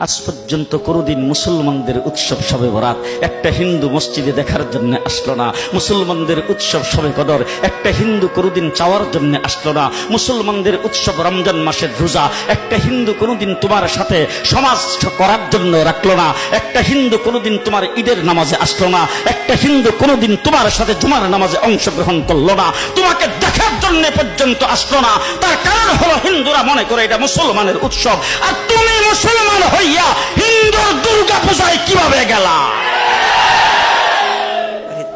আজ পর্যন্ত কোনোদিন মুসলমানদের উৎসব শবে বরাত একটা হিন্দু মসজিদে দেখার জন্য আসলো না। মুসলমানদের উৎসব শবে কদর একটা হিন্দু কোনোদিন চাওয়ার জন্য আসলো না। মুসলমানদের উৎসব রমজান মাসের রোজা একটা হিন্দু কোনোদিন তোমার সাথে সমাজ করার জন্য রাখলো না। একটা হিন্দু কোনোদিন তোমার ঈদের নামাজে আসলো না। একটা হিন্দু কোনোদিন তোমার সাথে জুমার নামাজে অংশগ্রহণ করলো না। তোমাকে দেখার জন্য পর্যন্ত আসলো না। তার কারণ হলো হিন্দুরা মনে করে এটা মুসলমানের উৎসব, আর তুমি মুসলমান হইয়া হিন্দুর দুর্গা পূজায় কিভাবে গেলা?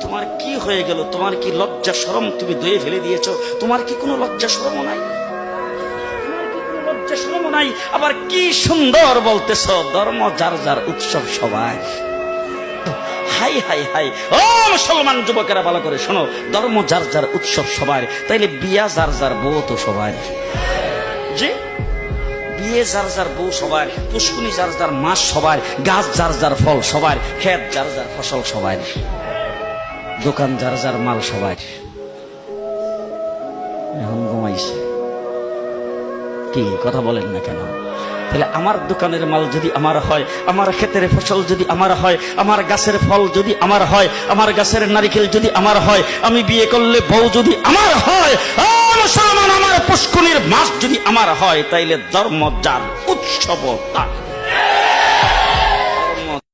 তোমার কি হয়ে গেল? তোমার কি লজ্জা শরম তুমি ধুয়ে ফেলে দিয়েছো? তোমার কি কোনো লজ্জা শরম নাই? লজ্জা শরম নাই? আবার কি সুন্দর বলতেছ, ধর্ম যার যার উৎসব সবাই। হাই হাই হাই, ও মুসলমান যুবকেরা ভালো করে শোনো, ধর্ম যার যার উৎসব সবার, তাইলে বিয়া যার যার বউ তো সবার। যে বিয়ে যার যার বউ সবার, পুষ্কুনি যার যার মাস সবার, গাছ যার যার ফল সবার, ক্ষেত যার যার ফসল সবার, দোকান যার যার মাল সবার। এখন ঘুমাইছে কি কথা বলেন না কেন? তাহলে আমার দোকানের মাল যদি আমার হয়, আমার ক্ষেতের ফসল যদি আমার হয়, আমার গাছের ফল যদি আমার হয়, আমার গাছের নারিকেল যদি আমার হয়, আমি বিয়ে করলে বউ যদি আমার হয়, মুসলমান আমার পুষ্কুনির মাস যদি আমার হয়, তাইলে ধর্ম যার উৎসব তার।